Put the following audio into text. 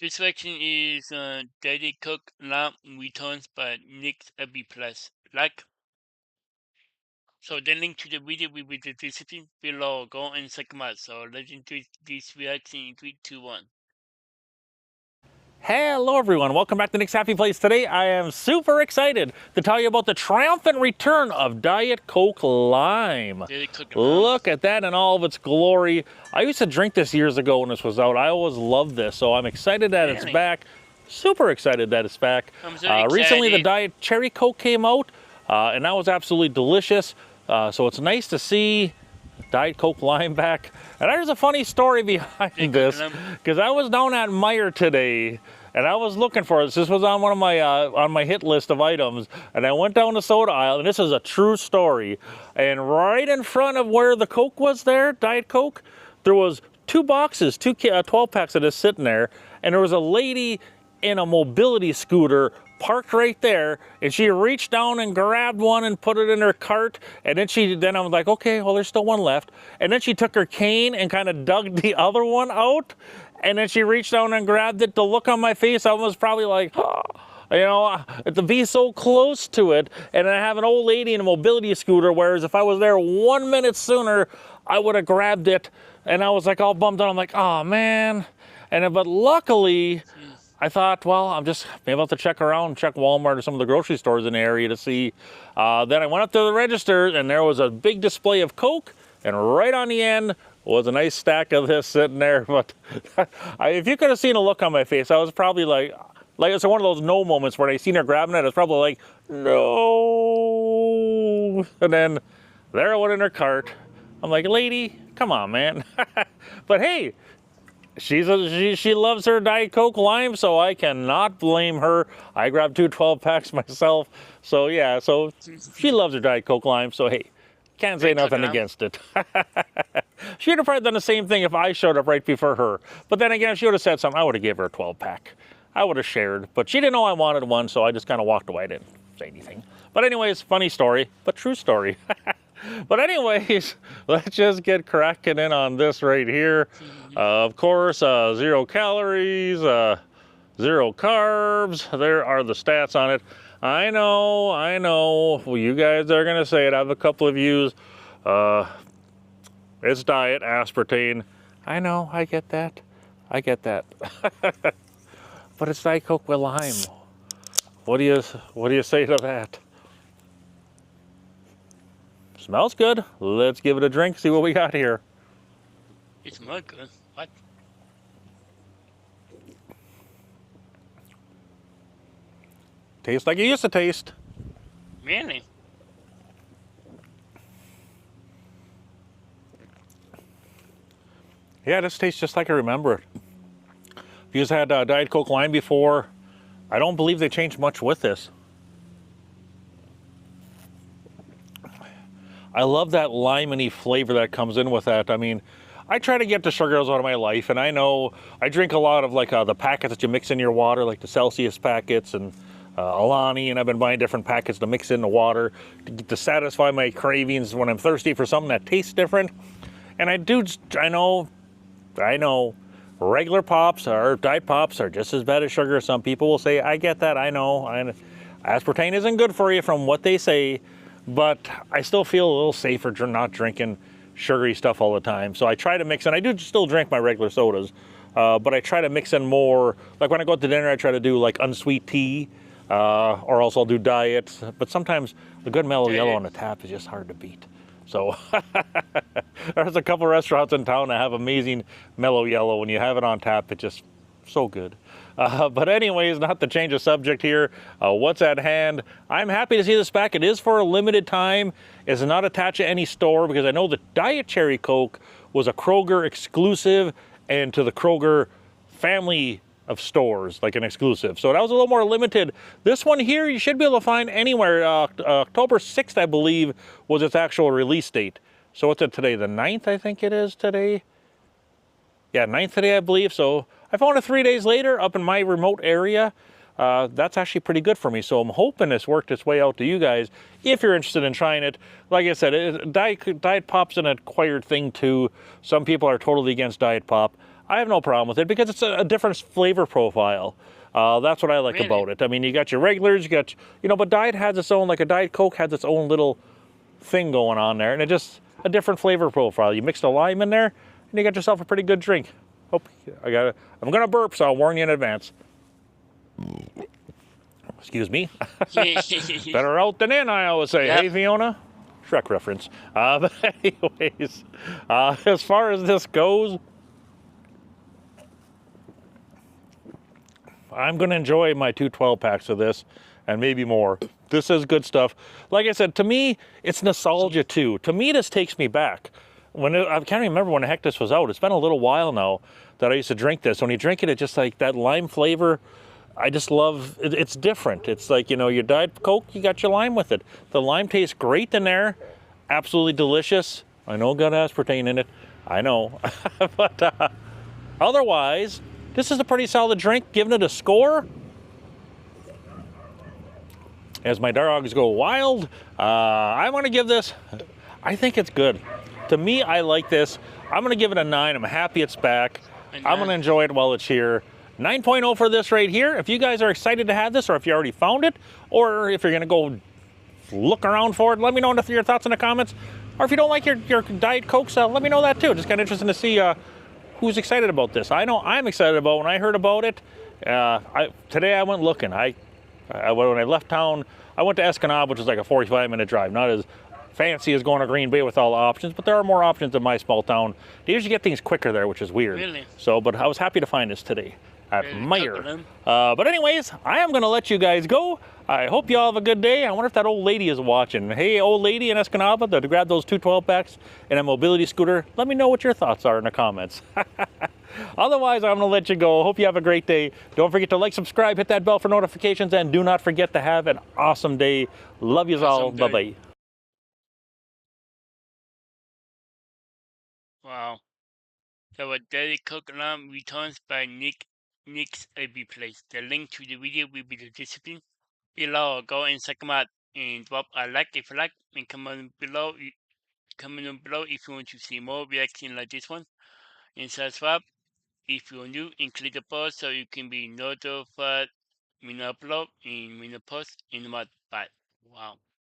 This selection is Daddy Cook Lamb Returns by Nick AB Plus. Like, so the link to the video will be the description below. Go and check them out. So let's do this reaction in 3, 2, 1. Hello everyone, welcome back to Nick's Happy Place. Today I am super excited to tell you about the triumphant return of Diet Coke Lime. Daddy Cook Lamb. Look at that in all of its glory. I used to drink this years ago when this was out. I always loved this, so I'm excited that it's Really? back. Super excited that it's back. I'm so Recently the excited. Diet Cherry Coke came out, and that was absolutely delicious. So it's nice to see Diet Coke Lime back. And there's a funny story behind this, because I was down at Meijer today and I was looking for this. This was on one of my on my hit list of items, and I went down the soda aisle, and this is a true story. And right in front of where the Coke was there, Diet Coke, there was two boxes, 12 packs of this sitting there, and there was a lady in a mobility scooter parked right there, and she reached down and grabbed one and put it in her cart, and then I was like, okay, well, there's still one left. And then she took her cane and kind of dug the other one out, and then she reached down and grabbed it. The look on my face, I was probably like, oh, you know, to be so close to it, and I have an old lady in a mobility scooter, whereas if I was there 1 minute sooner, I would have grabbed it. And I was like all bummed out. I'm like, oh man. But luckily, I thought, well, I'm just maybe I'll have to check around, check Walmart or some of the grocery stores in the area to see. Then I went up to the register, and there was a big display of Coke, and right on the end was a nice stack of this sitting there. But if you could have seen the look on my face, I was probably like it's one of those no moments where I seen her grabbing it. I was probably like, no. And then there it went in her cart. I'm like, lady, come on, man. But hey, she loves her Diet Coke Lime, so I cannot blame her. I grabbed two 12 packs myself. So yeah, so she loves her Diet Coke Lime, so hey, can't say nothing against it. She would have probably done the same thing if I showed up right before her. But then again, if she would have said something, I would have gave her a 12 pack. I would have shared, but she didn't know I wanted one, so I just kind of walked away. I didn't say anything. But anyways, funny story, but true story. But anyways, let's just get cracking in on this right here. Of course, 0 calories, 0 carbs. There are the stats on it. I know. Well, you guys are going to say it. I have a couple of views. It's diet, aspartame. I know, I get that. But it's Diet Coke with lime. What do you say to that? Smells good. Let's give it a drink, see what we got here. It smells good. What? Tastes like it used to taste. Really? Yeah, this tastes just like I remember it. If you've had Diet Coke Lime before, I don't believe they changed much with this. I love that limey flavor that comes in with that. I mean, I try to get the sugars out of my life, and I know I drink a lot of like the packets that you mix in your water, like the Celsius packets and Alani, and I've been buying different packets to mix in the water to satisfy my cravings when I'm thirsty for something that tastes different. And I know, regular pops or diet pops are just as bad as sugar. Some people will say, I get that, I know. Aspartame isn't good for you from what they say, but I still feel a little safer not drinking sugary stuff all the time. So I try to mix in. I do still drink my regular sodas, but I try to mix in more. Like when I go out to dinner, I try to do like unsweet tea, or else I'll do diet. But sometimes the good mellow yellow on the tap is just hard to beat. So there's a couple restaurants in town that have amazing mellow yellow. When you have it on tap, it's just so good. But anyways, not to change the subject here, what's at hand? I'm happy to see this back. It is for a limited time. It's not attached to any store, because I know the Diet Cherry Coke was a Kroger exclusive, and to the Kroger family of stores, like an exclusive. So that was a little more limited. This one here, you should be able to find anywhere. October 6th, I believe, was its actual release date. So what's it today? The 9th, I think it is today. Yeah, 9th today, I believe. So I found it 3 days later up in my remote area. That's actually pretty good for me. So I'm hoping this worked its way out to you guys if you're interested in trying it. Like I said, Diet Pop's an acquired thing too. Some people are totally against Diet Pop. I have no problem with it because it's a different flavor profile. That's what I like Really? about it. I mean, you got your regulars, you got, but Diet has its own, like a Diet Coke has its own little thing going on there, and it just a different flavor profile. You mixed a lime in there, and you got yourself a pretty good drink. I'm gonna burp, so I'll warn you in advance. Excuse me. Better out than in, I always say. Yep. Hey, Fiona. Shrek reference. But anyways, as far as this goes, I'm going to enjoy my 2 12-packs of this and maybe more. This is good stuff. Like I said, to me, it's nostalgia too. To me, this takes me back. I can't remember when the heck this was out. It's been a little while now that I used to drink this. When you drink it, it's just like that lime flavor. I just love it. It's different. It's like, your Diet Coke, you got your lime with it. The lime tastes great in there. Absolutely delicious. I know it got aspartame in it. I know. But otherwise, this is a pretty solid drink. Giving it a score, as my dogs go wild, I want to give this, I think it's good. To me, I like this. I'm going to give it a 9. I'm happy it's back. I'm going to enjoy it while it's here. 9.0 for this right here. If you guys are excited to have this, or if you already found it, or if you're going to go look around for it, let me know your thoughts in the comments. Or if you don't like your Diet Cokes, let me know that too. Just kind of interesting to see who's excited about this. I know I'm excited about when I heard about it. Today I went looking. When I left town, I went to Escanaba, which is like a 45-minute drive. Not as fancy as going to Green Bay with all the options, but there are more options in my small town. They usually get things quicker there, which is weird. Really? So, but I was happy to find this today at Meijer. But anyways, I am going to let you guys go. I hope you all have a good day. I wonder if that old lady is watching. Hey, old lady in Escanaba that grabbed those 2 12-packs and a mobility scooter, let me know what your thoughts are in the comments. Otherwise, I'm going to let you go. Hope you have a great day. Don't forget to like, subscribe, hit that bell for notifications, and do not forget to have an awesome day. Love yous all. Bye-bye. Wow. So a daily cook alarm returns by Nick's AB Place. The link to the video will be the description below. Go and check them out and drop a like if you like, and comment below if you want to see more reaction like this one, and subscribe if you're new, and click the bell so you can be notified when I upload and when I post in my bye. Wow.